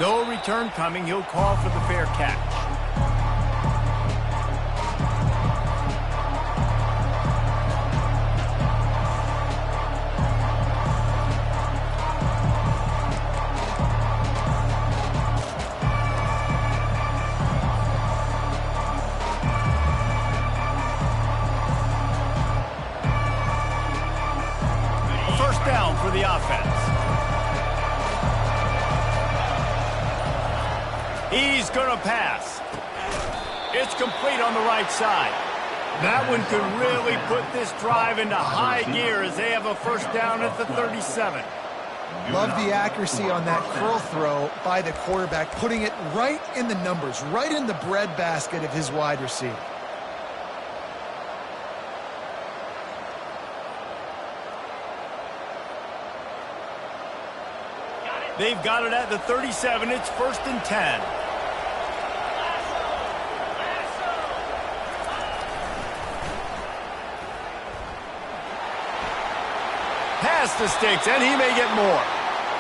No return coming. He'll call for the fair catch. First down for the offense. He's going to pass. It's complete on the right side. That one could really put this drive into high gear as they have a first down at the 37. Love the accuracy on that curl throw by the quarterback, putting it right in the numbers, right in the breadbasket of his wide receiver. They've got it at the 37. It's 1st and 10. Pass the sticks, and he may get more.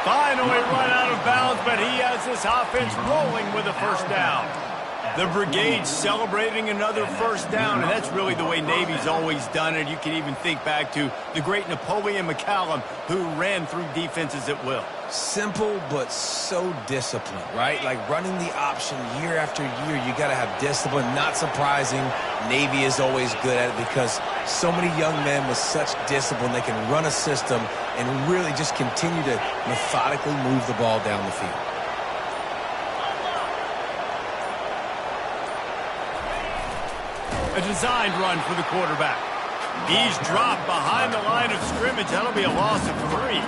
Finally run out of bounds, but he has this offense rolling with a first down. The Brigade celebrating another first down, and that's really the way Navy's always done it. You can even think back to the great Napoleon McCallum, who ran through defenses at will. Simple, but so disciplined, right? Like running the option year after year, you got to have discipline. Not surprising, Navy is always good at it because so many young men with such discipline, they can run a system and really just continue to methodically move the ball down the field. A designed run for the quarterback. He's dropped behind the line of scrimmage. That'll be a loss of 3.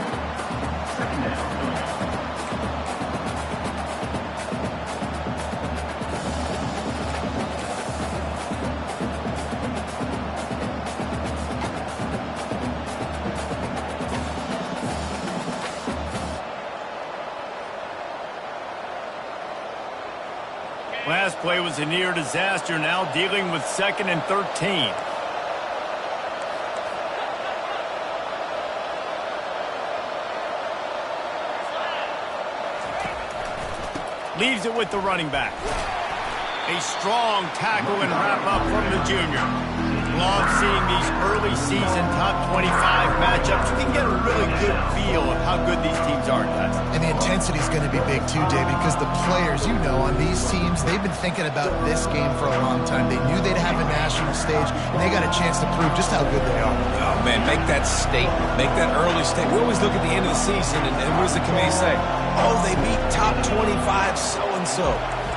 Last play was a near disaster, now dealing with 2nd and 13. Leaves it with the running back. A strong tackle and wrap up from the junior. Love seeing these early season top 25 matchups. You can get a really good feel of how good these teams are, guys. And the intensity is going to be big too, David, because the players, you know, on these teams, they've been thinking about this game for a long time. They knew they'd have a national stage, and they got a chance to prove just how good they are. Oh, man, make that statement. Make that early statement. We always look at the end of the season, and what does the committee say? Oh, they beat top 25 so-and-so.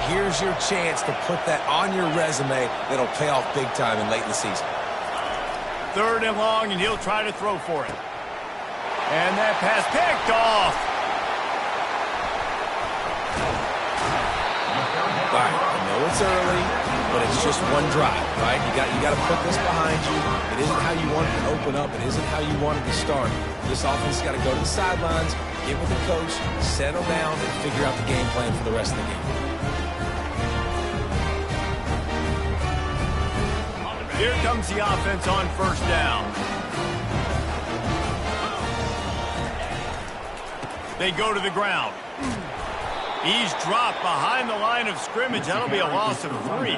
Here's your chance to put that on your resume that'll pay off big time and late in the season. 3rd and long, and he'll try to throw for it. And that pass picked off. All right, I know it's early, but it's just one drive, right? You got to put this behind you. It isn't how you wanted to open up. It isn't how you wanted to start. This offense has got to go to the sidelines, get with the coach, settle down, and figure out the game plan for the rest of the game. Here comes the offense on 1st down. They go to the ground. He's dropped behind the line of scrimmage. That'll be a loss of 3.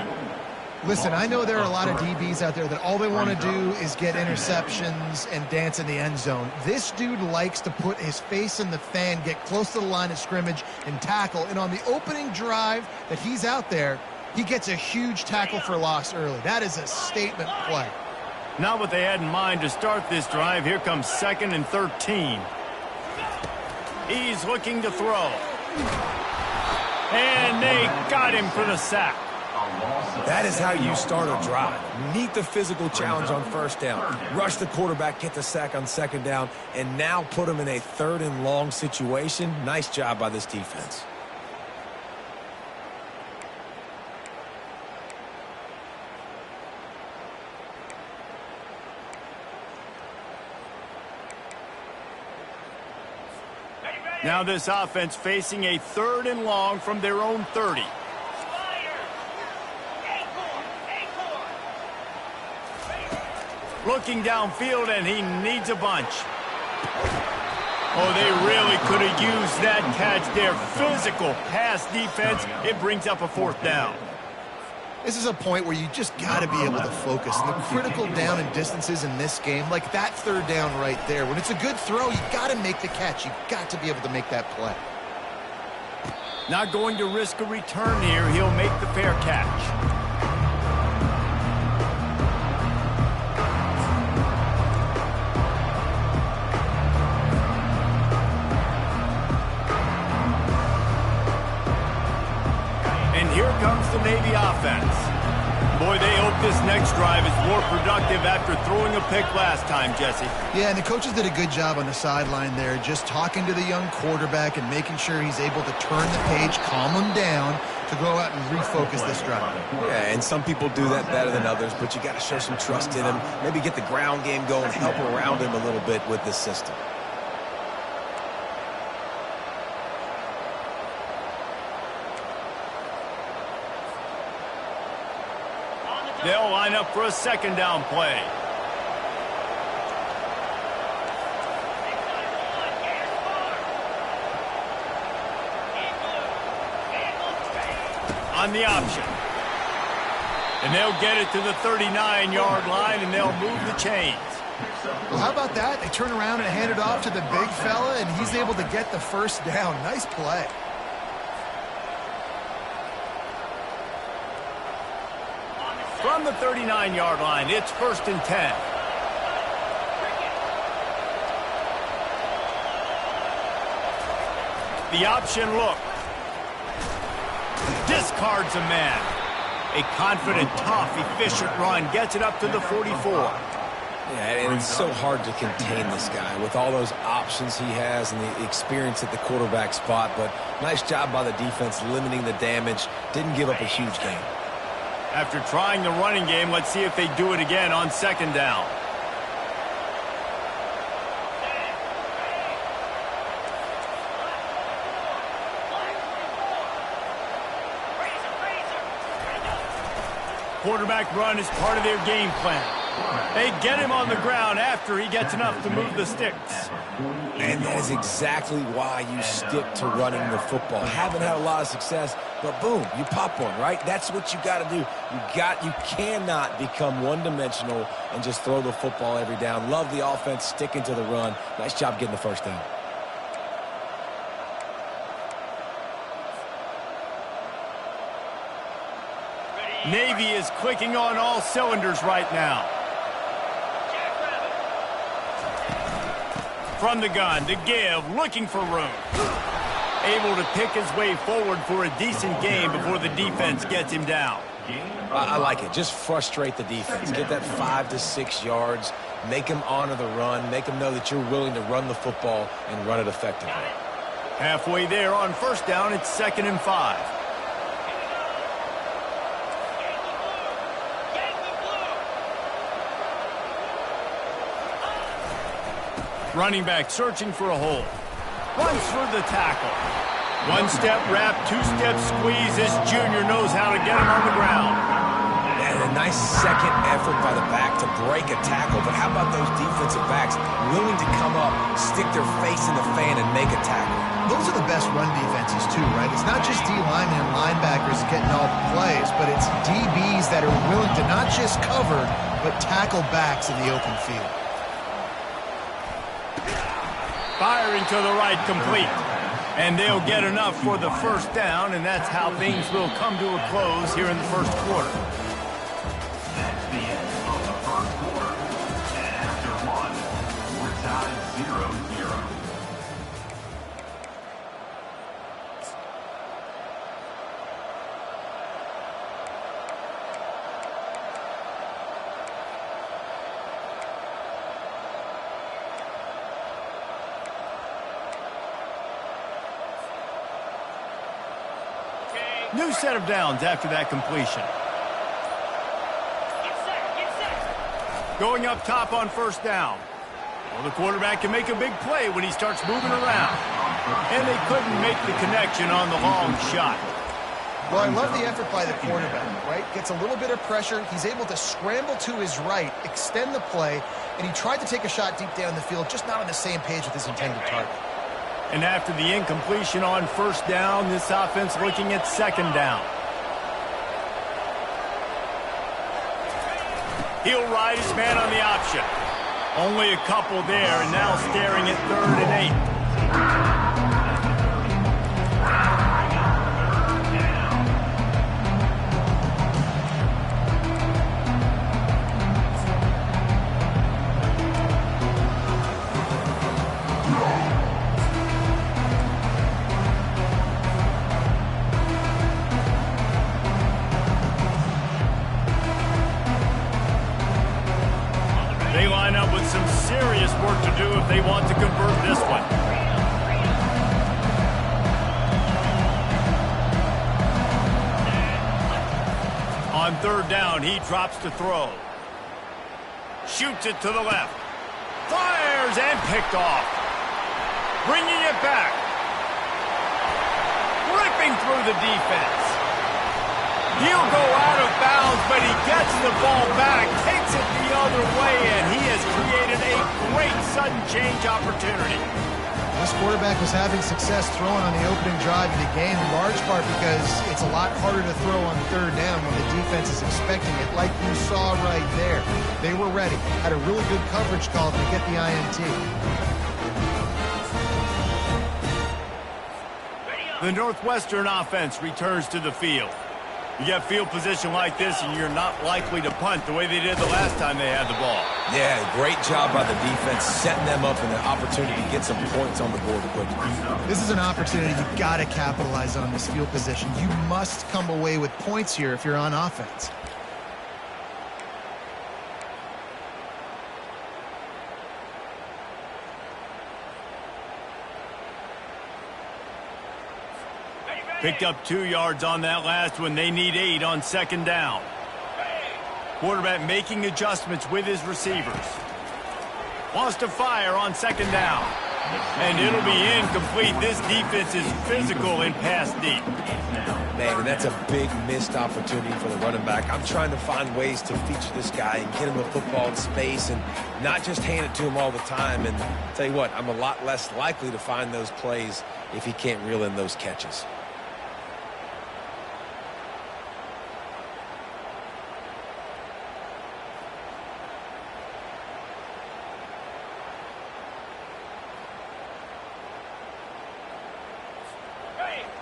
Listen, I know there are a lot of DBs out there that all they want to do is get interceptions and dance in the end zone. This dude likes to put his face in the fan, get close to the line of scrimmage, and tackle. And on the opening drive that he's out there, he gets a huge tackle for loss early. That is a statement play. Not what they had in mind to start this drive. Here comes 2nd and 13. He's looking to throw. And they got him for the sack. That is how you start a drive. Meet the physical challenge on 1st down. Rush the quarterback, get the sack on 2nd down, and now put him in a 3rd and long situation. Nice job by this defense. Now this offense facing a 3rd and long from their own 30. Looking downfield, and he needs a bunch. Oh, they really They could have used that catch there. Physical pass defense. It brings up a 4th down. This is a point where you just got to be able to focus. And the critical down and distances in this game, like that 3rd down right there, when it's a good throw, you got to make the catch. You got to be able to make that play. Not going to risk a return here. He'll make the fair catch. And here comes the Navy offense. Boy, they hope this next drive is more productive after throwing a pick last time, Jesse. Yeah, and the coaches did a good job on the sideline there, just talking to the young quarterback and making sure he's able to turn the page, calm him down, to go out and refocus this drive. Yeah, and some people do that better than others, but you got to show some trust in him. Maybe get the ground game going, help around him a little bit with this system. They'll line up for a 2nd down play. On the option. And they'll get it to the 39-yard line, and they'll move the chains. Well, how about that? They turn around and hand it off to the big fella, and he's able to get the 1st down. Nice play. From the 39-yard line, it's 1st and 10. The option look. Discards a man. A confident, tough, efficient run gets it up to the 44. Yeah, and it's so hard to contain this guy with all those options he has and the experience at the quarterback spot. But nice job by the defense limiting the damage. Didn't give up a huge gain. After trying the running game, let's see if they do it again on 2nd down. Quarterback run is part of their game plan. They get him on the ground after he gets enough to move the sticks. And that is exactly why you stick to running the football. Haven't had a lot of success, but boom, you pop one, right? That's what you got to do. You cannot become one-dimensional and just throw the football every down. Love the offense, sticking to the run. Nice job getting the 1st down. Navy is clicking on all cylinders right now. From the gun, to give, looking for room. Able to pick his way forward for a decent game before the defense gets him down. I like it. Just frustrate the defense. Get that 5 to 6 yards. Make them honor the run. Make them know that you're willing to run the football and run it effectively. Halfway there on 1st down, it's 2nd and 5. Running back searching for a hole. Runs through the tackle. 1-step wrap, 2-step squeeze. This junior knows how to get him on the ground. And a nice second effort by the back to break a tackle. But how about those defensive backs willing to come up, stick their face in the fan, and make a tackle? Those are the best run defenses, too, right? It's not just D linemen and linebackers getting all the plays, but it's DBs that are willing to not just cover, but tackle backs in the open field. Firing to the right, complete. And they'll get enough for the 1st down, and that's how things will come to a close here in the 1st quarter. That's the end of the 1st quarter. And after 1, we're tied 0-0. New set of downs after that completion. Going up top on 1st down. Well, the quarterback can make a big play when he starts moving around. And they couldn't make the connection on the long shot. Well, I love the effort by the quarterback, right? Gets a little bit of pressure. He's able to scramble to his right, extend the play, and he tried to take a shot deep down the field, just not on the same page with his intended target. And after the incompletion on first down, this offense looking at second down. He'll ride his man on the option. Only a couple there, and now staring at 3rd and 8. They line up with some serious work to do if they want to convert this one. On 3rd down, he drops to throw. Shoots it to the left. Fires and picked off. Bringing it back. Ripping through the defense. He'll go out of bounds, but he gets the ball back, takes it the other way, and he has created a great sudden change opportunity. This quarterback was having success throwing on the opening drive of the game, in large part because it's a lot harder to throw on 3rd down when the defense is expecting it, like you saw right there. They were ready, had a really good coverage call to get the INT. The Northwestern offense returns to the field. You get field position like this, and you're not likely to punt the way they did the last time they had the ball. Yeah, great job by the defense, setting them up in an opportunity to get some points on the board quickly. This is an opportunity you've got to capitalize on, this field position. You must come away with points here if you're on offense. Picked up 2 yards on that last one. They need 8 on 2nd down. Quarterback making adjustments with his receivers. Wants to fire on 2nd down. And it'll be incomplete. This defense is physical and pass deep. Man, and that's a big missed opportunity for the running back. I'm trying to find ways to feature this guy and get him the football in space and not just hand it to him all the time. And I'll tell you what, I'm a lot less likely to find those plays if he can't reel in those catches.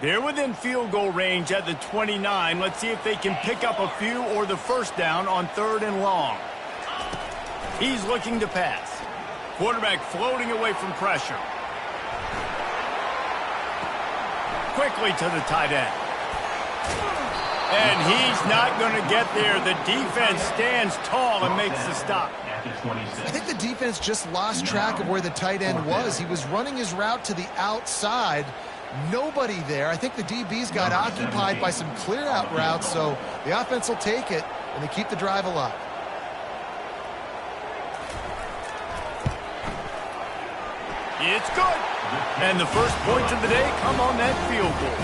They're within field goal range at the 29. Let's see if they can pick up a few or the first down on 3rd and long. He's looking to pass. Quarterback floating away from pressure. Quickly to the tight end. And he's not going to get there. The defense stands tall and makes the stop. I think the defense just lost track of where the tight end was. He was running his route to the outside. Nobody there. I think the DBs got occupied by some clear-out routes, so the offense will take it, and they keep the drive alive. It's good. And the first points of the day come on that field goal.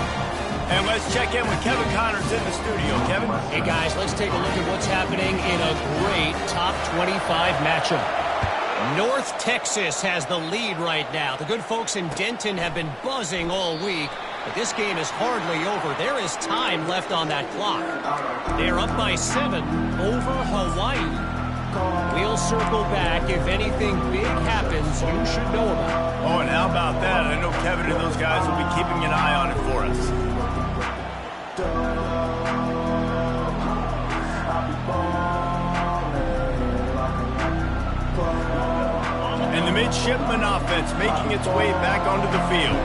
And let's check in with Kevin Connors in the studio. Kevin? Hey, guys, let's take a look at what's happening in a great top 25 matchup. North Texas has the lead right now. The good folks in Denton have been buzzing all week, but this game is hardly over. There is time left on that clock. They're up by 7 over Hawaii. We'll circle back. If anything big happens, you should know about it. Oh, and how about that? I know Kevin and those guys will be keeping an eye on it for us. And the midshipman offense making its way back onto the field.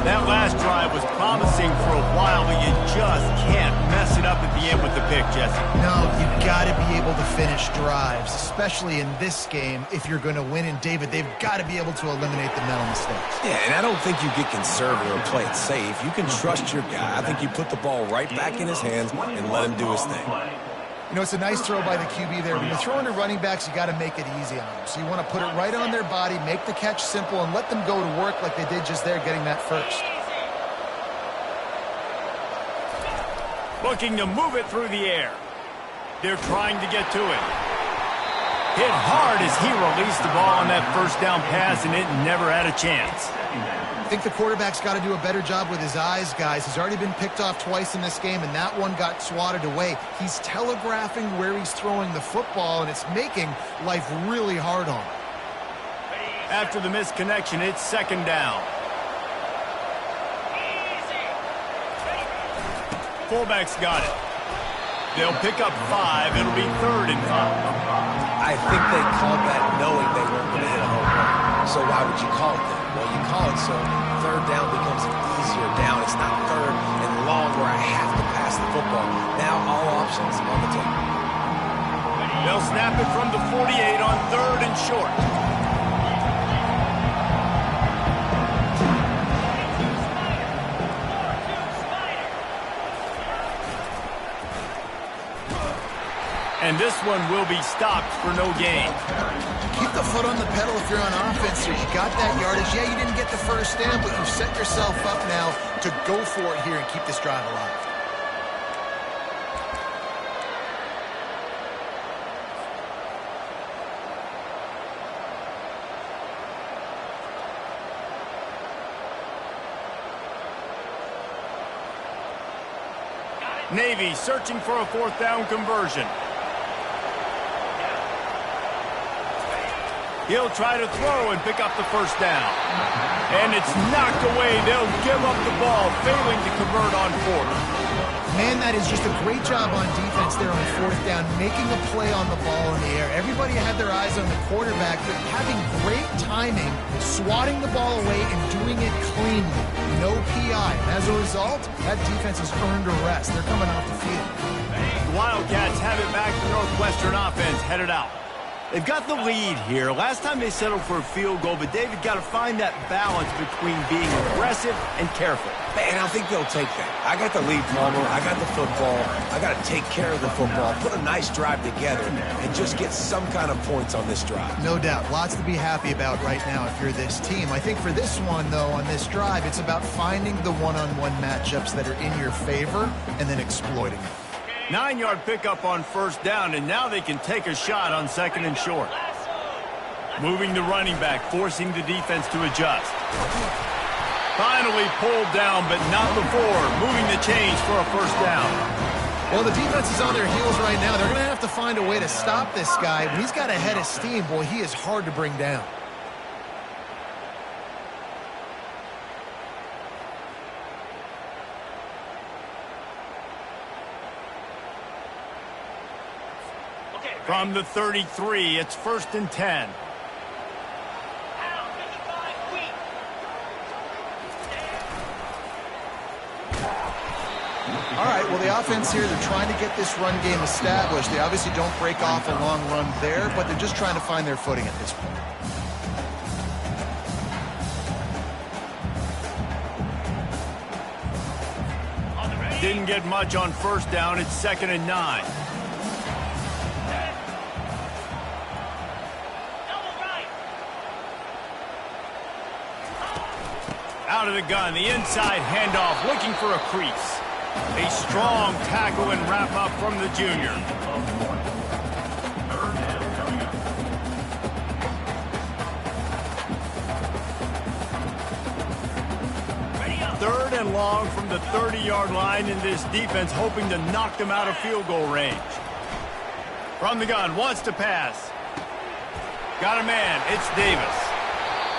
That last drive was promising for a while, but you just can't mess it up at the end with the pick, Jesse. No, you've got to be able to finish drives, especially in this game. If you're going to win, and David, they've got to be able to eliminate the mental mistakes. Yeah, and I don't think you get conservative or play it safe. You can trust your guy. I think you put the ball right back in his hands and let him do his thing. You know, it's a nice throw by the QB there. When you're throwing to running backs, you got to make it easy on them. So you want to put it right on their body, make the catch simple, and let them go to work like they did just there, getting that first. Looking to move it through the air. They're trying to get to it. Hit hard as he released the ball on that first down pass, and it never had a chance. I think the quarterback's got to do a better job with his eyes, guys. He's already been picked off twice in this game, and that one got swatted away. He's telegraphing where he's throwing the football, and it's making life really hard on him. After the missed connection, it's second down. Fullback's got it. They'll pick up 5. It'll be 3rd and 5. I think they called that knowing they weren't going to hit a home run. So why would you call it that? Well, you call it so 3rd down becomes an easier down. It's not 3rd and long where I have to pass the football. Now all options on the table. They'll snap it from the 48 on 3rd and short. And this one will be stopped for no gain. Keep the foot on the pedal if you're on offense here. You got that yardage. Yeah, you didn't get the first down, but you've set yourself up now to go for it here and keep this drive alive. Navy searching for a 4th down conversion. He'll try to throw and pick up the first down. And it's knocked away. They'll give up the ball, failing to convert on 4th. Man, that is just a great job on defense there on 4th down, making a play on the ball in the air. Everybody had their eyes on the quarterback, but having great timing, swatting the ball away and doing it cleanly. No PI. And as a result, that defense has earned a rest. They're coming off the field. The Wildcats have it back. The Northwestern offense headed out. They've got the lead here. Last time they settled for a field goal, but David got to find that balance between being aggressive and careful. Man, I think they'll take that. I got the lead, Palmer. I got the football. I got to take care of the football, put a nice drive together, and just get some kind of points on this drive. No doubt. Lots to be happy about right now if you're this team. I think for this one, though, on this drive, it's about finding the one-on-one matchups that are in your favor and then exploiting it. 9-yard pickup on 1st down, and now they can take a shot on 2nd and short. Moving the running back, forcing the defense to adjust. Finally pulled down, but not before. Moving the chains for a 1st down. Well, the defense is on their heels right now. They're going to have to find a way to stop this guy. When he's got a head of steam, boy, he is hard to bring down. From the 33, it's 1st and 10. All right, well, the offense here, they're trying to get this run game established. They obviously don't break off a long run there, but they're just trying to find their footing at this point. Didn't get much on 1st down. It's 2nd and 9. Out of the gun, the inside handoff, looking for a crease. A strong tackle and wrap up from the junior. Third and long from the 30-yard line, in this defense hoping to knock them out of field goal range. From the gun, wants to pass. Got a man, it's Davis.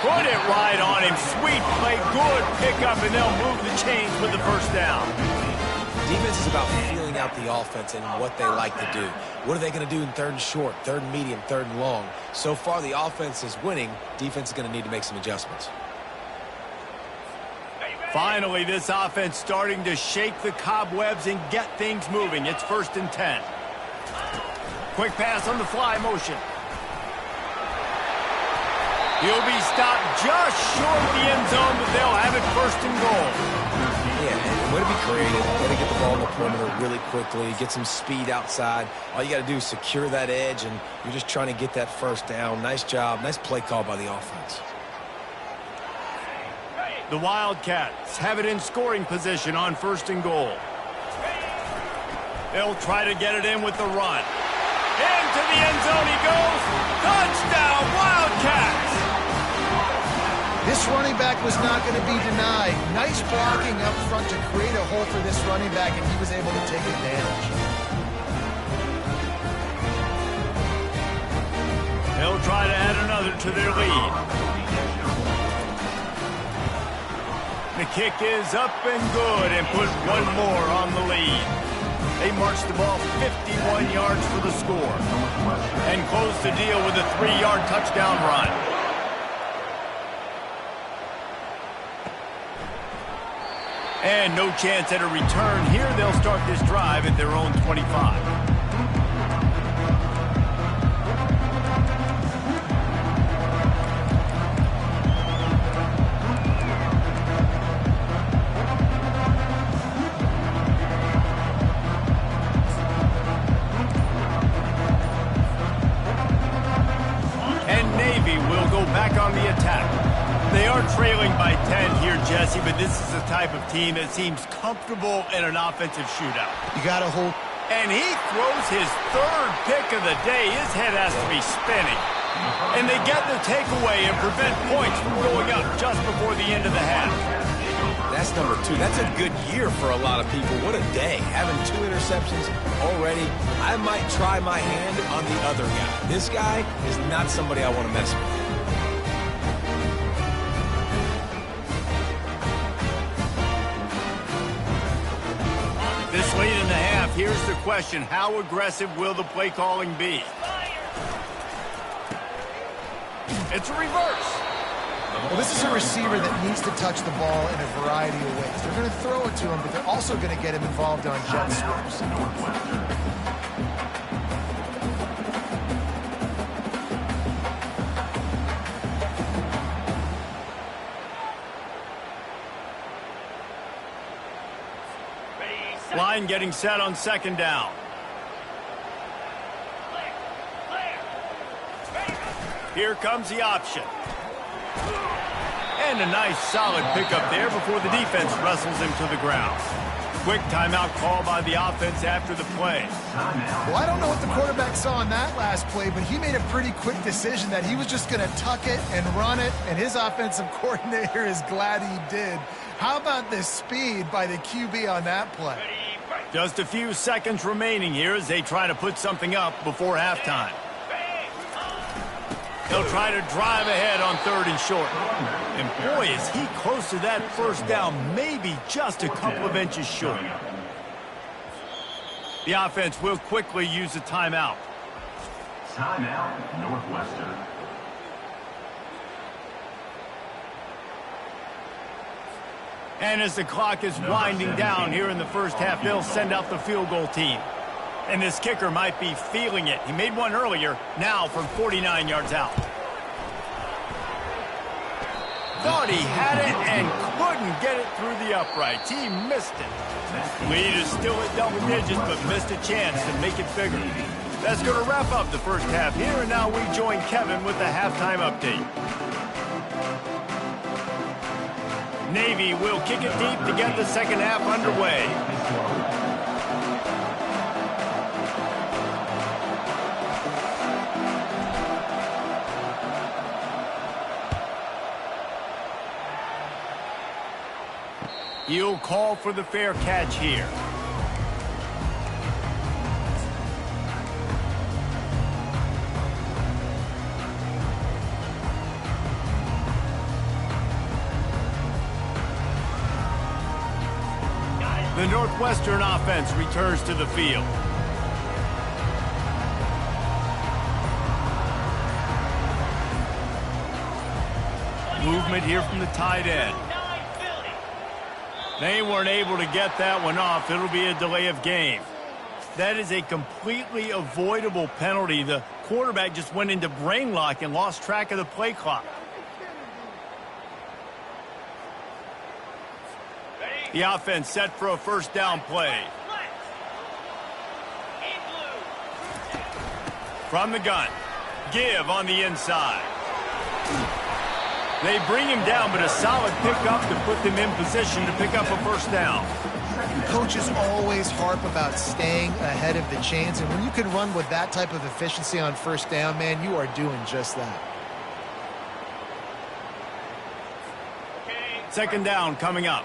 Put it right on him. Sweet play, good pickup, and they'll move the chains with the 1st down. Defense is about feeling out the offense and what they like to do. What are they going to do in 3rd and short, 3rd and medium, 3rd and long? So far, the offense is winning. Defense is going to need to make some adjustments. Finally, this offense starting to shake the cobwebs and get things moving. It's 1st and 10. Quick pass on the fly motion. He'll be stopped just short of the end zone, but they'll have it 1st and goal. Yeah, and way to be creative. Way to get the ball in the perimeter really quickly, get some speed outside. All you got to do is secure that edge, and you're just trying to get that 1st down. Nice job. Nice play call by the offense. The Wildcats have it in scoring position on 1st and goal. They'll try to get it in with the run. Into the end zone he goes. Touchdown, Wildcats! This running back was not going to be denied. Nice blocking up front to create a hole for this running back, and he was able to take advantage. They'll try to add another to their lead. The kick is up and good and put one more on the lead. They march the ball 51 yards for the score and close the deal with a 3-yard touchdown run. And no chance at a return here. They'll start this drive at their own 25. They are trailing by 10 here, Jesse, but this is the type of team that seems comfortable in an offensive shootout. You got to hold. And he throws his third pick of the day. His head has to be spinning. And they get the takeaway and prevent points from going up just before the end of the half. That's number 2. That's a good year for a lot of people. What a day. Having 2 interceptions already. I might try my hand on the other guy. This guy is not somebody I want to mess with. This late in the half, here's the question. How aggressive will the play calling be? It's a reverse. Well, this is a receiver that needs to touch the ball in a variety of ways. They're going to throw it to him, but they're also going to get him involved on jet sweeps. Line getting set on second down. Here comes the option. And a nice solid pickup there before the defense wrestles him to the ground. Quick timeout call by the offense after the play. Well, I don't know what the quarterback saw in that last play, but he made a pretty quick decision that he was just going to tuck it and run it, and his offensive coordinator is glad he did. How about the speed by the QB on that play? Just a few seconds remaining here as they try to put something up before halftime. They'll try to drive ahead on 3rd and short. And boy, is he close to that first down, maybe just a couple of inches short. The offense will quickly use a timeout. Timeout, Northwestern. And as the clock is winding down here in the first half, they'll send out the field goal team. And this kicker might be feeling it. He made one earlier, now from 49 yards out. Thought he had it and couldn't get it through the uprights. He missed it. Lead is still at double digits, but missed a chance to make it bigger. That's going to wrap up the first half here, and now we join Kevin with the halftime update. Navy will kick it deep to get the second half underway. He'll call for the fair catch here. The Northwestern offense returns to the field. Movement here from the tight end. They weren't able to get that one off. It'll be a delay of game. That is a completely avoidable penalty. The quarterback just went into brain lock and lost track of the play clock. The offense set for a first down play. From the gun. Give on the inside. They bring him down, but a solid pickup to put them in position to pick up a first down. Coaches always harp about staying ahead of the chains, and when you can run with that type of efficiency on first down, man, you are doing just that. Second down coming up.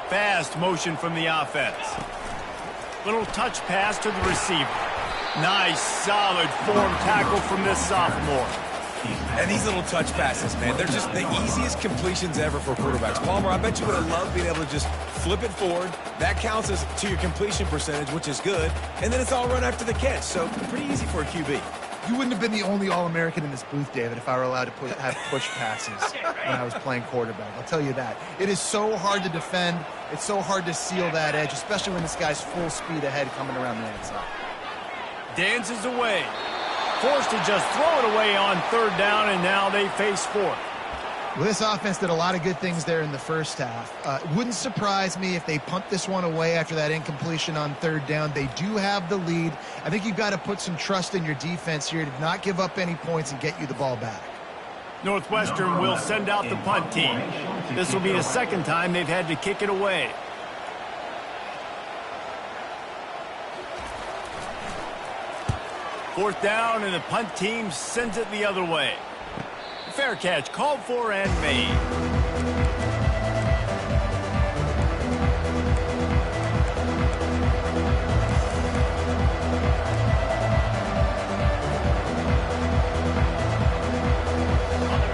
Fast motion from the offense. Little touch pass to the receiver. Nice, solid form tackle from this sophomore. And these little touch passes, man, they're just the easiest completions ever for quarterbacks. Palmer, I bet you would have loved being able to just flip it forward. That counts as to your completion percentage, which is good. And then it's all run after the catch, so pretty easy for a QB. You wouldn't have been the only All-American in this booth, David, if I were allowed to have push passes when I was playing quarterback. I'll tell you that. It is so hard to defend. It's so hard to seal that edge, especially when this guy's full speed ahead coming around the outside. Dances away. Forced to just throw it away on third down, and now they face fourth. Well, this offense did a lot of good things there in the first half. Wouldn't surprise me if they punt this one away after that incompletion on third down. They do have the lead. I think you've got to put some trust in your defense here to not give up any points and get you the ball back. Northwestern will send out the punt team. This will be the second time they've had to kick it away. Fourth down, and the punt team sends it the other way. Fair catch called for and made.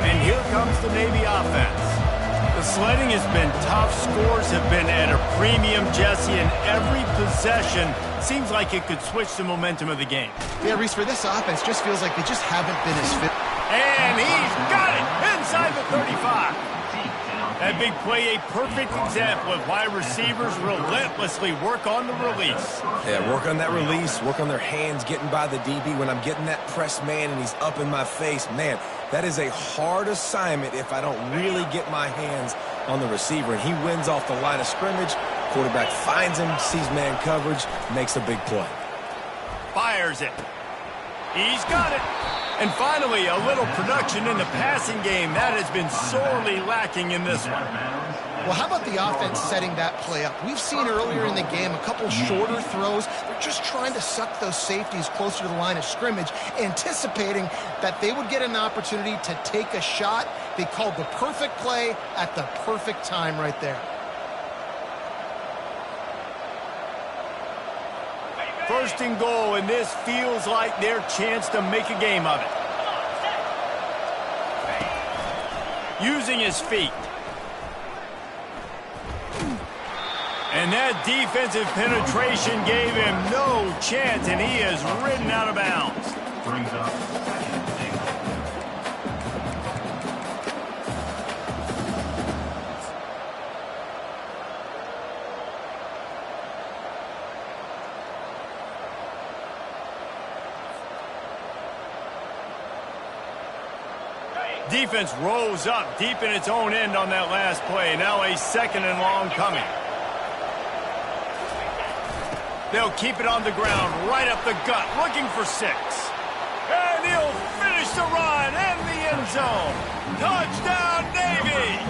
And here comes the Navy offense. The sledding has been tough. Scores have been at a premium, Jesse, and every possession seems like it could switch the momentum of the game. Yeah, Reese, for this offense, just feels like they just haven't been as fit. And he's got it inside the 35. That big play, a perfect example of why receivers relentlessly work on the release. Yeah, work on that release, work on their hands, getting by the DB. When I'm getting that press man and he's up in my face, man, that is a hard assignment if I don't really get my hands on the receiver. And he wins off the line of scrimmage. Quarterback finds him, sees man coverage, makes a big play. Fires it. He's got it. And finally, a little production in the passing game. That has been sorely lacking in this one. Well, how about the offense setting that play up? We've seen earlier in the game a couple shorter throws. They're just trying to suck those safeties closer to the line of scrimmage, anticipating that they would get an opportunity to take a shot. They called the perfect play at the perfect time right there. First and goal, and this feels like their chance to make a game of it. Using his feet. And that defensive penetration gave him no chance, and he is ridden out of bounds. Brings up second and goal. Defense rose up deep in its own end on that last play. Now a second and long coming. They'll keep it on the ground, right up the gut, looking for 6. And he'll finish the run in the end zone. Touchdown, Navy!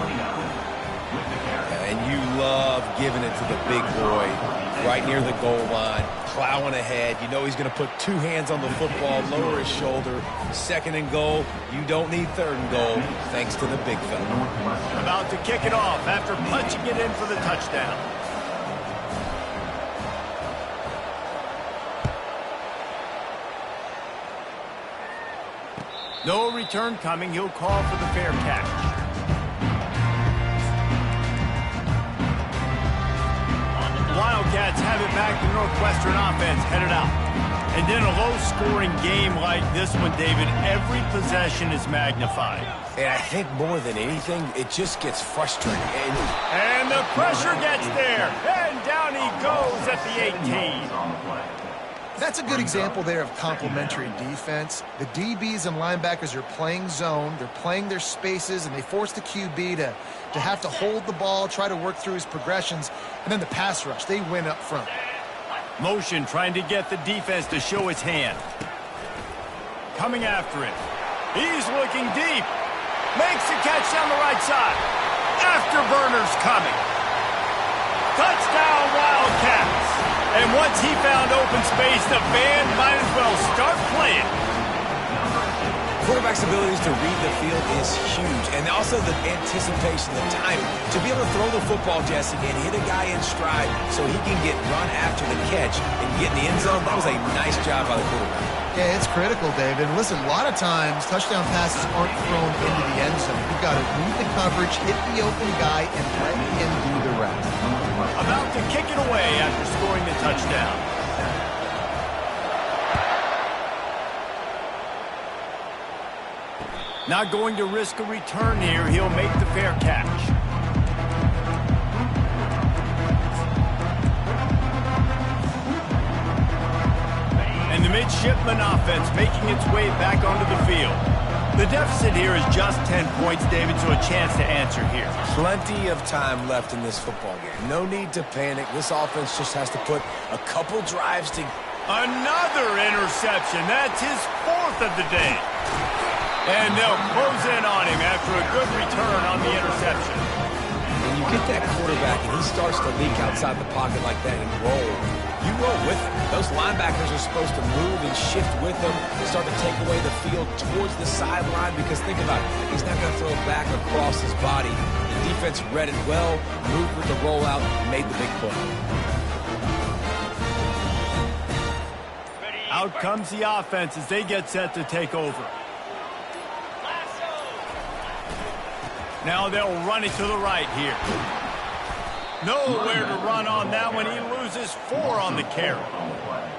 And you love giving it to the big boy right near the goal line, plowing ahead. You know he's going to put 2 hands on the football, lower his shoulder. Second and goal. You don't need third and goal, thanks to the big fella. About to kick it off after punching it in for the touchdown. No return coming. He'll call for the fair catch. Wildcats have it back. The Northwestern offense headed out. And in a low-scoring game like this one, David, every possession is magnified. And I think more than anything, it just gets frustrating. And the pressure gets there. And down he goes at the 18. That's a good example there of complementary defense. The DBs and linebackers are playing zone. They're playing their spaces, and they force the QB to have to hold the ball, try to work through his progressions, and then the pass rush. They win up front. Motion trying to get the defense to show his hand. Coming after it. He's looking deep. Makes the catch down the right side. Afterburners coming. Touchdown, Wildcats. And once he found open space, the band might as well start playing. Quarterback's abilities to read the field is huge, and also the anticipation, the timing. To be able to throw the football, Jesse, and hit a guy in stride so he can get run after the catch and get in the end zone, that was a nice job by the quarterback. Yeah, it's critical, David. Listen, a lot of times touchdown passes aren't thrown into the end zone. You've got to read the coverage, hit the open guy, and let him do the rest. About to kick it away after scoring the touchdown. Not going to risk a return here. He'll make the fair catch. And the midshipman offense making its way back onto the field. The deficit here is just 10 points, David, so a chance to answer here. Plenty of time left in this football game. No need to panic. This offense just has to put a couple drives to... Another interception. That's his 4th of the day. And they'll close in on him after a good return on the interception. When you get that quarterback and he starts to leak outside the pocket like that and roll, you roll with him. Those linebackers are supposed to move and shift with him and start to take away the field towards the sideline because think about it, he's not going to throw it back across his body. The defense read it well, moved with the rollout, and made the big play. Out comes the offense as they get set to take over. Now they'll run it to the right here. Nowhere to run on that one. He loses 4 on the carry.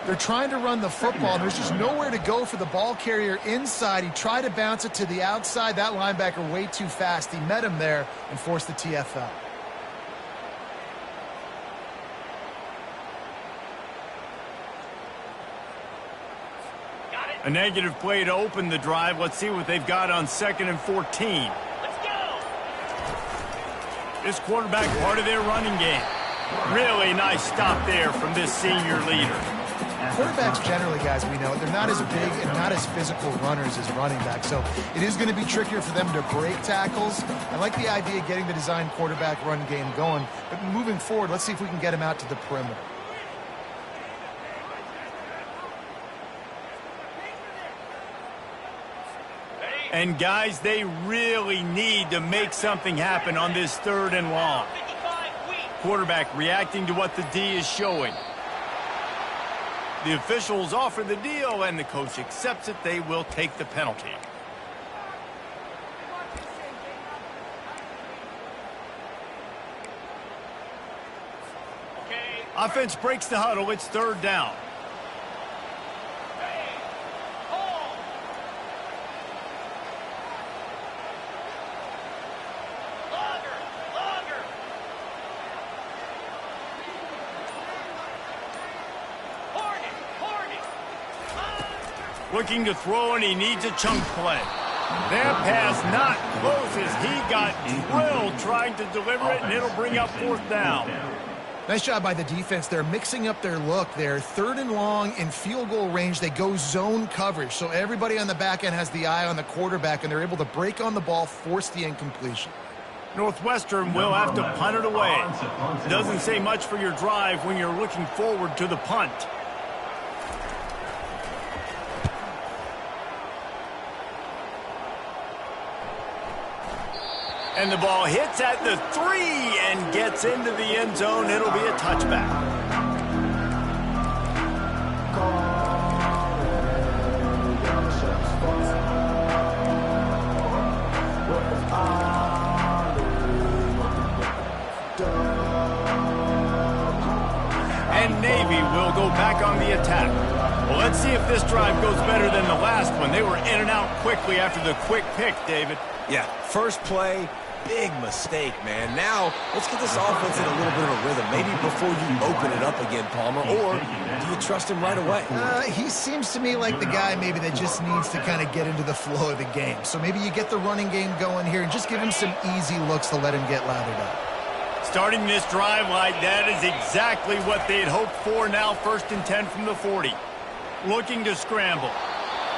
They're trying to run the football, and there's just nowhere to go for the ball carrier inside. He tried to bounce it to the outside. That linebacker way too fast. He met him there and forced the TFL. A negative play to open the drive. Let's see what they've got on 2nd and 14. This quarterback part of their running game. Really nice stop there from this senior leader. Quarterbacks generally, guys, we know, they're not as big and not as physical runners as running backs, so it is going to be trickier for them to break tackles. I like the idea of getting the design quarterback run game going, but moving forward, let's see if we can get him out to the perimeter. And, guys, they really need to make something happen on this 3rd and long. Quarterback reacting to what the D is showing. The officials offer the deal, and the coach accepts it. They will take the penalty. Offense breaks the huddle. It's 3rd down. Looking to throw, and he needs a chunk play. That pass not close as he got drilled trying to deliver it, and it'll bring up 4th down. Nice job by the defense. They're mixing up their look there. 3rd and long in field goal range. They go zone coverage, so everybody on the back end has the eye on the quarterback, and they're able to break on the ball, force the incompletion. Northwestern will have to punt it away. Doesn't say much for your drive when you're looking forward to the punt. And the ball hits at the 3 and gets into the end zone. It'll be a touchback. And Navy will go back on the attack. Well, let's see if this drive goes better than the last one. They were in and out quickly after the quick pick, David. Yeah, first play, big mistake, man. Now, let's get this offense in a little bit of a rhythm. Maybe before you open it up again, Palmer, or do you trust him right away? He seems to me like the guy maybe that just needs to kind of get into the flow of the game. So maybe you get the running game going here and just give him some easy looks to let him get lathered up. Starting this drive like that is exactly what they'd hoped for. Now 1st and 10 from the 40. Looking to scramble.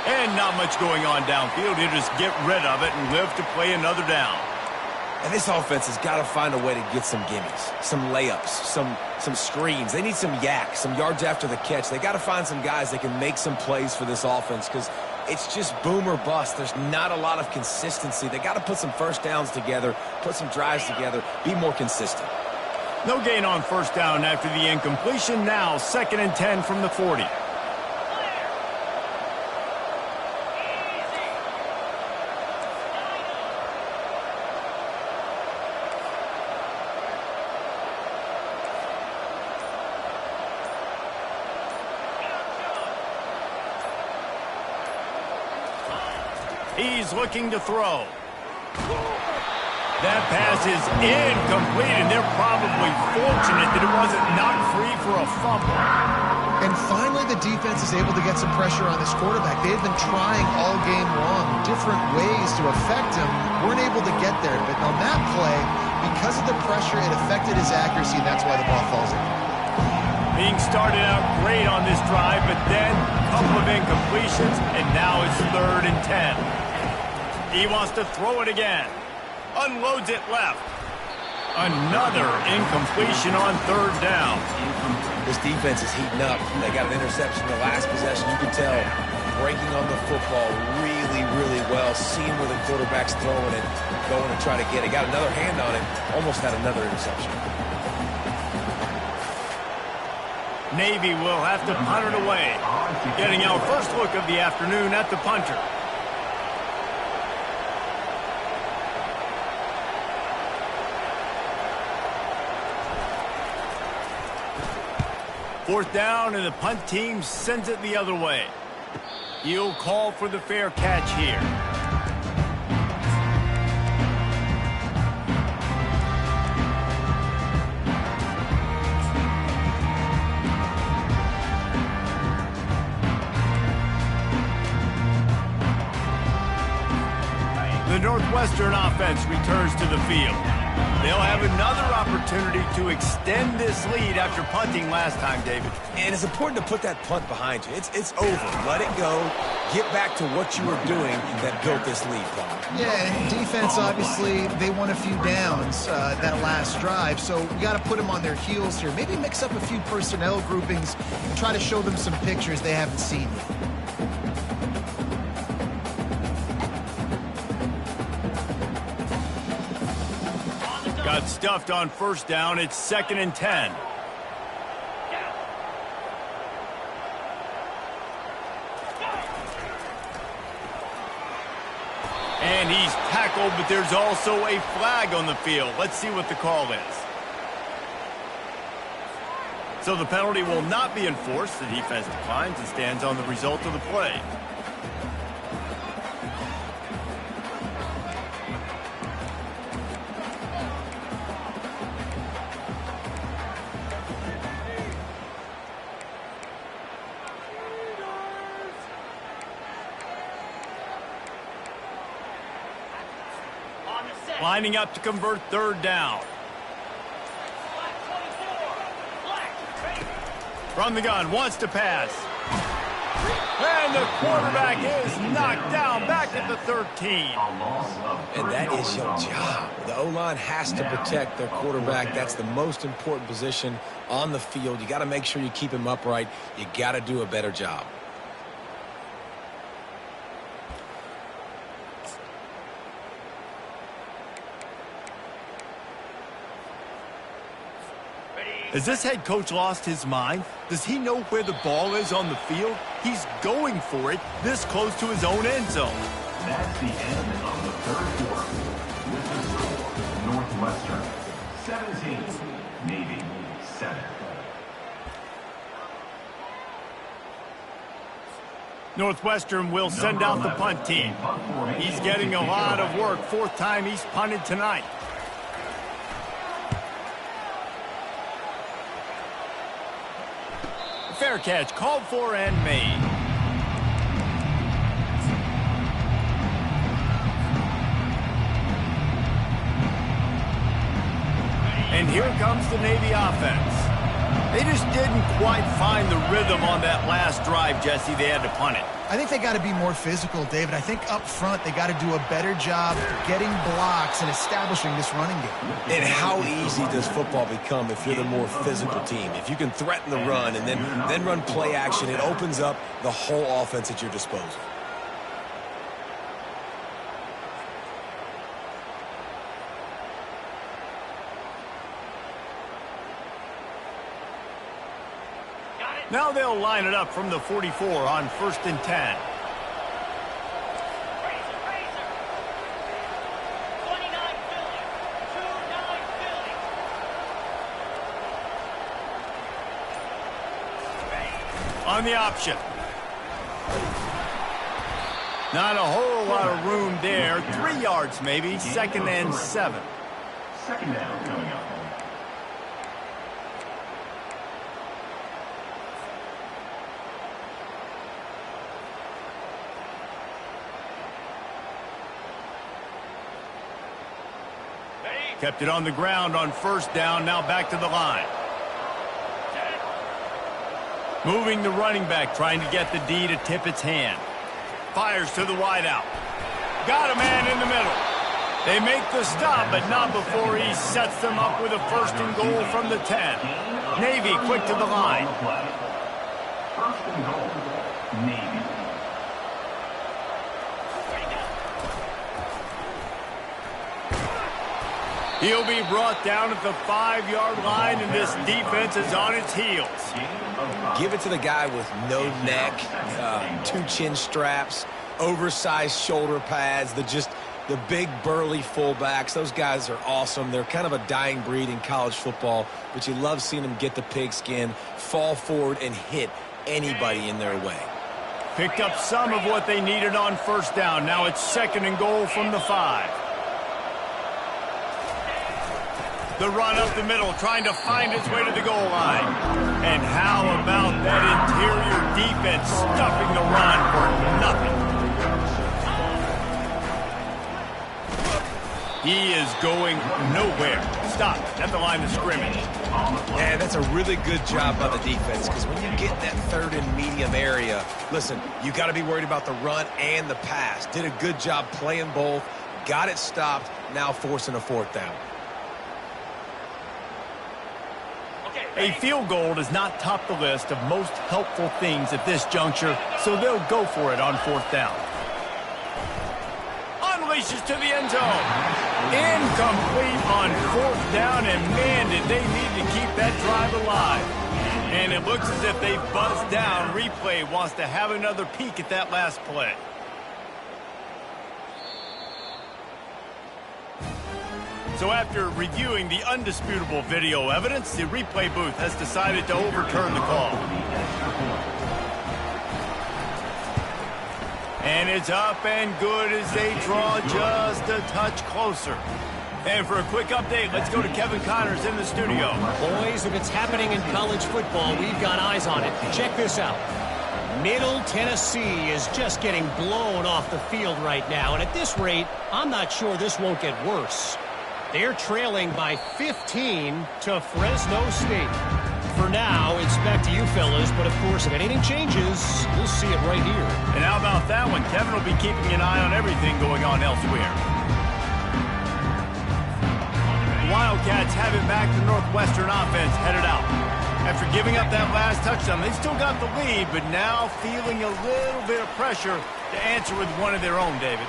And not much going on downfield. He'll just get rid of it and live to play another down. And this offense has got to find a way to get some gimmies, some layups, some screens. They need some yak, some yards after the catch. They got to find some guys that can make some plays for this offense because It's just boom or bust. There's not a lot of consistency. They got to put some first downs together, put some drives together, be more consistent. No gain on first down after the incompletion. Now 2nd and 10 from the 40. He's looking to throw. That pass is incomplete, and they're probably fortunate that it wasn't knocked free for a fumble. And finally, the defense is able to get some pressure on this quarterback. They've been trying all game long, different ways to affect him. Weren't able to get there, but on that play, because of the pressure, it affected his accuracy, and that's why the ball falls in. Being started out great on this drive, but then a couple of incompletions, and now it's 3rd and 10. He wants to throw it again. Unloads it left. Another incompletion on 3rd down. This defense is heating up. They got an interception the last possession. You can tell breaking on the football really, really well, seeing where the quarterback's throwing it, going to try to get it. Got another hand on it, almost had another interception. Navy will have to punt it away. Getting our first look of the afternoon at the punter. Fourth down, and the punt team sends it the other way. He'll call for the fair catch here. The Northwestern offense returns to the field. They'll have another opportunity to extend this lead after punting last time, David. And it's important to put that punt behind you. It's over. Let it go. Get back to what you were doing that built this lead, Paul. Yeah, and defense, obviously, they won a few downs that last drive, so we got to put them on their heels here. Maybe mix up a few personnel groupings and try to show them some pictures they haven't seen yet. Got stuffed on first down. It's 2nd and 10. And he's tackled, but there's also a flag on the field. Let's see what the call is. So the penalty will not be enforced. The defense declines and stands on the result of the play. Lining up to convert 3rd down. From the gun, wants to pass. And the quarterback is knocked down back at the 13. And that is your job. The O-line has to protect their quarterback. That's the most important position on the field. You got to make sure you keep him upright. You got to do a better job. Has this head coach lost his mind? Does he know where the ball is on the field? He's going for it this close to his own end zone. That's the end of the 3rd quarter. With the score, Northwestern 17, Navy 7. Northwestern will send out the punt team. He's getting a lot of work. 4th time he's punted tonight. Fair catch called for and made. And here comes the Navy offense. They just didn't quite find the rhythm on that last drive, Jesse. They had to punt it. I think they got to be more physical, David. I think up front they got to do a better job getting blocks and establishing this running game. And how easy does football become if you're the more physical team? If you can threaten the run and then run play action, it opens up the whole offense at your disposal. Now they'll line it up from the 44 on 1st and 10. On the option. Not a whole lot of room there. 3 yards maybe. 2nd and 7. 2nd down coming up. Kept it on the ground on 1st down. Now back to the line. Moving the running back, trying to get the D to tip its hand. Fires to the wideout. Got a man in the middle. They make the stop, but not before he sets them up with a 1st and goal from the 10. Navy quick to the line. 1st and goal, Navy. He'll be brought down at the 5-yard line, and this defense is on its heels. Give it to the guy with no neck, 2 chin straps, oversized shoulder pads, the big burly fullbacks. Those guys are awesome. They're kind of a dying breed in college football, but you love seeing them get the pigskin, fall forward, and hit anybody in their way. Picked up some of what they needed on 1st down. Now it's 2nd and goal from the 5. The run up the middle, trying to find its way to the goal line. And how about that interior defense stuffing the run for nothing? He is going nowhere. Stop at the line of scrimmage. Yeah, that's a really good job by the defense, because when you get in that 3rd and medium area, listen, you got to be worried about the run and the pass. Did a good job playing both, got it stopped, now forcing a 4th down. A field goal does not top the list of most helpful things at this juncture, so they'll go for it on 4th down. Unleashes to the end zone. Incomplete on 4th down, and man, did they need to keep that drive alive. And it looks as if they buzzed down. Replay wants to have another peek at that last play. So after reviewing the undisputable video evidence, the replay booth has decided to overturn the call. And it's up and good as they draw just a touch closer. And for a quick update, let's go to Kevin Connors in the studio. Boys, if it's happening in college football, we've got eyes on it. Check this out. Middle Tennessee is just getting blown off the field right now. And at this rate, I'm not sure this won't get worse. They're trailing by 15 to Fresno State. For now, it's back to you fellas, but of course, if anything changes, we'll see it right here. And how about that one? Kevin will be keeping an eye on everything going on elsewhere. The Wildcats have it back to Northwestern offense headed out. After giving up that last touchdown, they still got the lead, but now feeling a little bit of pressure to answer with one of their own, David.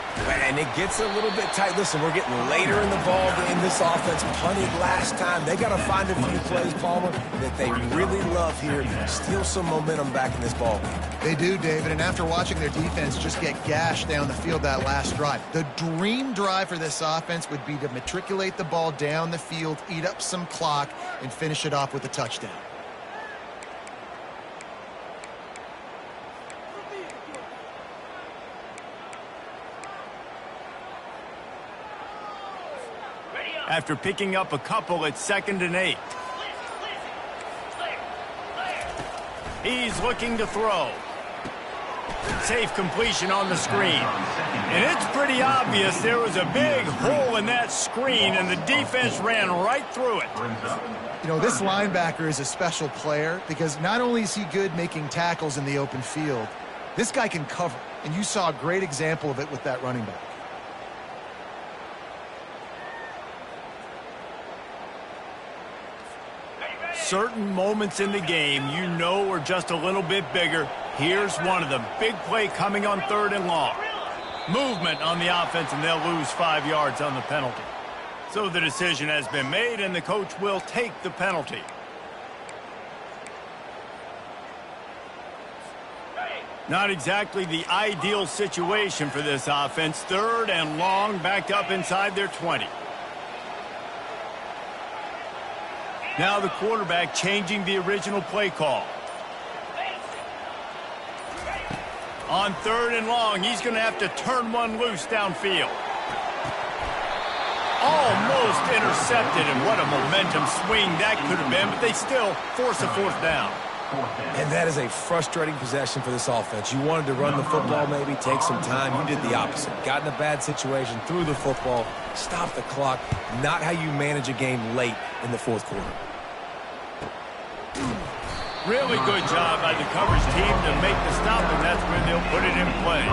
And it gets a little bit tight. Listen, we're getting later in the ball game. This offense punted last time. They got to find a few plays, Palmer, that they really love here. Steal some momentum back in this ball game. They do, David, and after watching their defense just get gashed down the field that last drive, the dream drive for this offense would be to matriculate the ball down the field, eat up some clock, and finish it off with a touchdown. After picking up a couple at 2nd and 8. He's looking to throw. Safe completion on the screen. And it's pretty obvious there was a big hole in that screen, and the defense ran right through it. You know, this linebacker is a special player because not only is he good making tackles in the open field, this guy can cover. And you saw a great example of it with that running back. Certain moments in the game you know are just a little bit bigger. Here's one of them. Big play coming on 3rd and long. Movement on the offense, and they'll lose 5 yards on the penalty. So the decision has been made, and the coach will take the penalty. Not exactly the ideal situation for this offense. 3rd and long, backed up inside their 20. Now the quarterback changing the original play call. On 3rd and long, he's going to have to turn one loose downfield. Almost intercepted, and what a momentum swing that could have been, but they still force a 4th down. And that is a frustrating possession for this offense. You wanted to run the football, maybe take some time. You did the opposite. Got in a bad situation, threw the football, stopped the clock. Not how you manage a game late in the 4th quarter. Really good job by the coverage team to make the stop, and that's where they'll put it in play.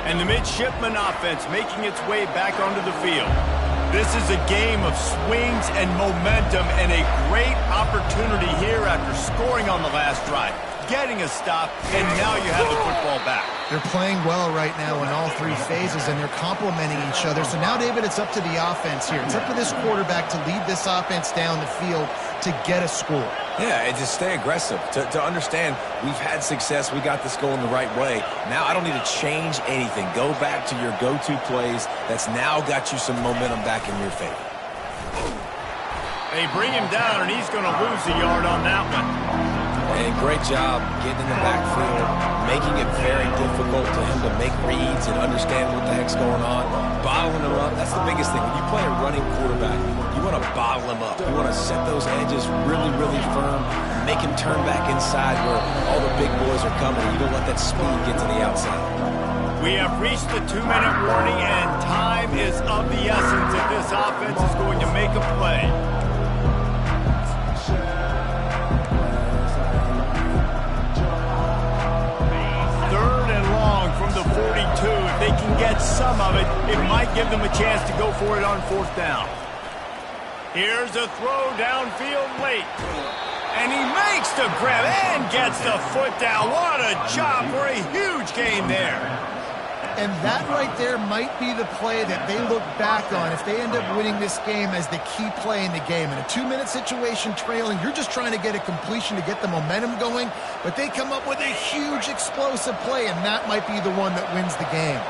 And the midshipman offense making its way back onto the field. This is a game of swings and momentum, and a great opportunity here after scoring on the last drive, getting a stop, and now you have the football back. They're playing well right now in all 3 phases, and they're complementing each other. So now, David, it's up to the offense here. It's up to this quarterback to lead this offense down the field to get a score. Yeah, and just stay aggressive. To understand, we've had success. We got this going the right way. Now I don't need to change anything. Go back to your go-to plays. That's now got you some momentum back in your favor. They bring him down, and he's going to lose a yard on that one. And great job getting in the backfield, making it very difficult to him to make reads and understand what the heck's going on. Bottling him up, that's the biggest thing. When you play a running quarterback, you want to bottle him up. You want to set those edges really, really firm, make him turn back inside where all the big boys are coming. You don't let that speed get to the outside. We have reached the 2-minute warning, and time is of the essence if this offense is going to make a play. 3rd and long from the 42. If they can get some of it, it might give them a chance to go for it on 4th down. Here's a throw downfield late. And he makes the grab and gets the foot down. What a job for a huge gain there. And that right there might be the play that they look back on if they end up winning this game as the key play in the game. In a 2-minute situation trailing, you're just trying to get a completion to get the momentum going, but they come up with a huge explosive play, and that might be the one that wins the game.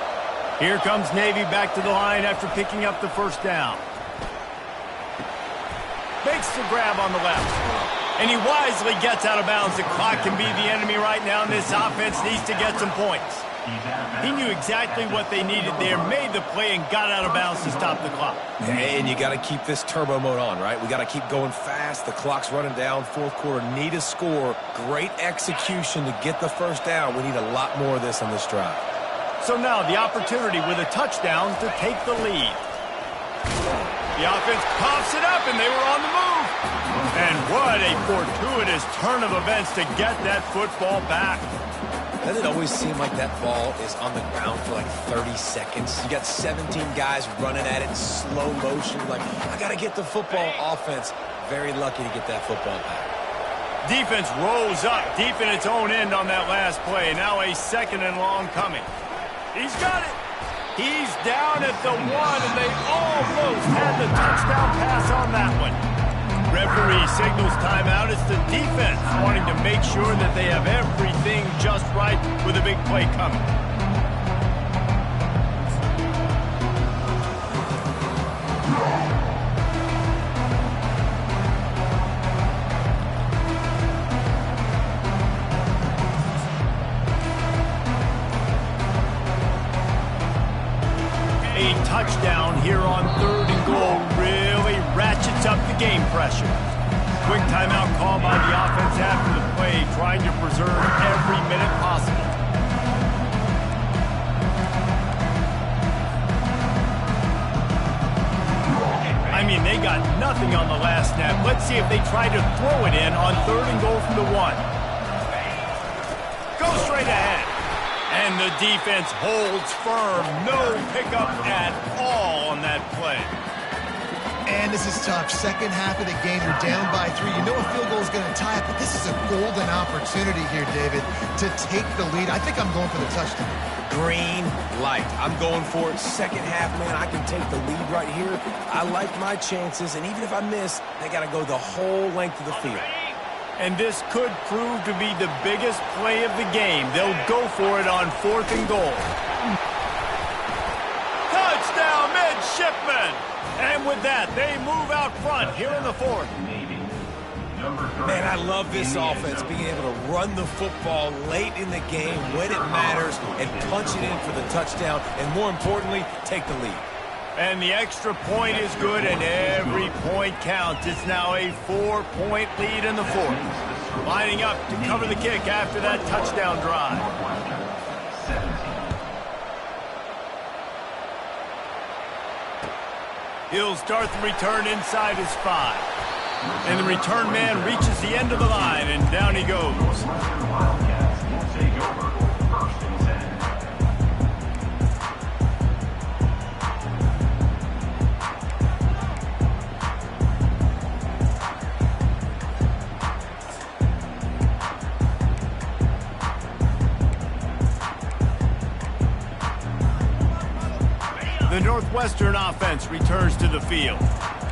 Here comes Navy back to the line after picking up the 1st down. Makes the grab on the left. And he wisely gets out of bounds. The clock can be the enemy right now, and this offense needs to get some points. He knew exactly what they needed there, made the play, and got out of bounds to stop the clock. And you got to keep this turbo mode on, right? We got to keep going fast. The clock's running down. 4th quarter, need a score. Great execution to get the 1st down. We need a lot more of this on this drive. So now the opportunity with a touchdown to take the lead. The offense coughs it up, and they were on the move. And what a fortuitous turn of events to get that football back. Doesn't it always seem like that ball is on the ground for like 30 seconds? You got 17 guys running at it in slow motion. Like, I got to get the football. Offense, very lucky to get that football back. Defense rolls up deep in its own end on that last play. Now a 2nd and long coming. He's got it. He's down at the 1, and they almost had the touchdown pass on that one. Referee signals timeout. It's the defense wanting to make sure that they have everything just right with a big play coming. A touchdown here on 3rd and goal really ratchets up the game pressure. Quick timeout call by the offense after the play, trying to preserve every minute possible. I mean, they got nothing on the last snap. Let's see if they try to throw it in on 3rd and goal from the 1. Go straight ahead. And the defense holds firm. No pickup at all on that play. And this is tough. Second half of the game, you're down by 3. You know a field goal is going to tie it, but this is a golden opportunity here, David, to take the lead. I think I'm going for the touchdown. Green light. I'm going for it. Second half, man, I can take the lead right here. I like my chances, and even if I miss, they got to go the whole length of the field. And this could prove to be the biggest play of the game. They'll go for it on 4th and goal. Touchdown, midshipmen! And with that, they move out front here in the 4th. Man, I love this offense, being able to run the football late in the game when it matters and punch it in for the touchdown, and more importantly, take the lead. And the extra point is good, and every point counts. It's now a 4-point lead in the 4th. Lining up to cover the kick after that touchdown drive. He'll start the return inside his 5. And the return man reaches the end of the line, and down he goes. Wildcats will take over 1st and 10. The Northwestern offense returns to the field.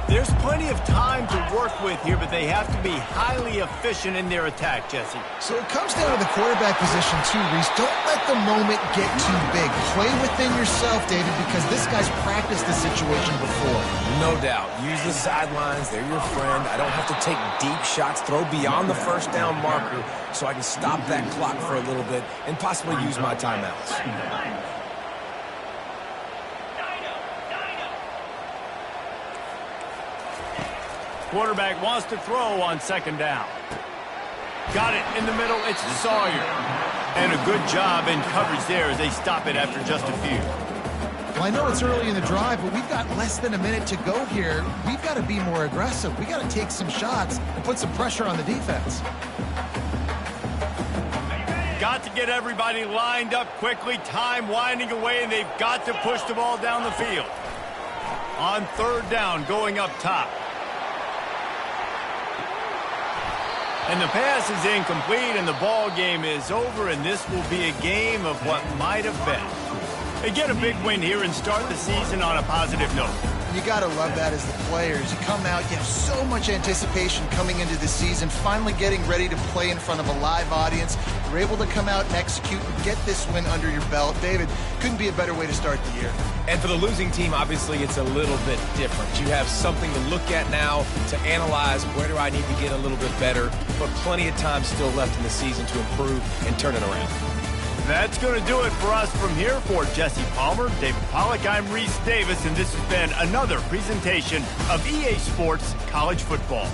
There's plenty of time to work with here, but they have to be highly efficient in their attack, Jesse. So it comes down to the quarterback position too, Reese. Don't let the moment get too big. Play within yourself, David, because this guy's practiced the situation before. No doubt. Use the sidelines. They're your friend. I don't have to take deep shots, throw beyond the 1st down marker so I can stop that clock for a little bit and possibly use my timeouts. Quarterback wants to throw on 2nd down. Got it in the middle. It's Sawyer. And a good job in coverage there as they stop it after just a few. Well, I know it's early in the drive, but we've got less than a minute to go here. We've got to be more aggressive. We've got to take some shots and put some pressure on the defense. Got to get everybody lined up quickly. Time winding away, and they've got to push the ball down the field. On 3rd down, going up top. And the pass is incomplete, and the ball game is over, and this will be a game of what might have been. They get a big win here and start the season on a positive note. You got to love that as the players. You come out, you have so much anticipation coming into the season, finally getting ready to play in front of a live audience. You're able to come out and execute and get this win under your belt. David, couldn't be a better way to start the year. And for the losing team, obviously, it's a little bit different. You have something to look at now to analyze where do I need to get a little bit better, but plenty of time still left in the season to improve and turn it around. That's going to do it for us from here. For Jesse Palmer, David Pollack, I'm Reese Davis, and this has been another presentation of EA Sports College Football.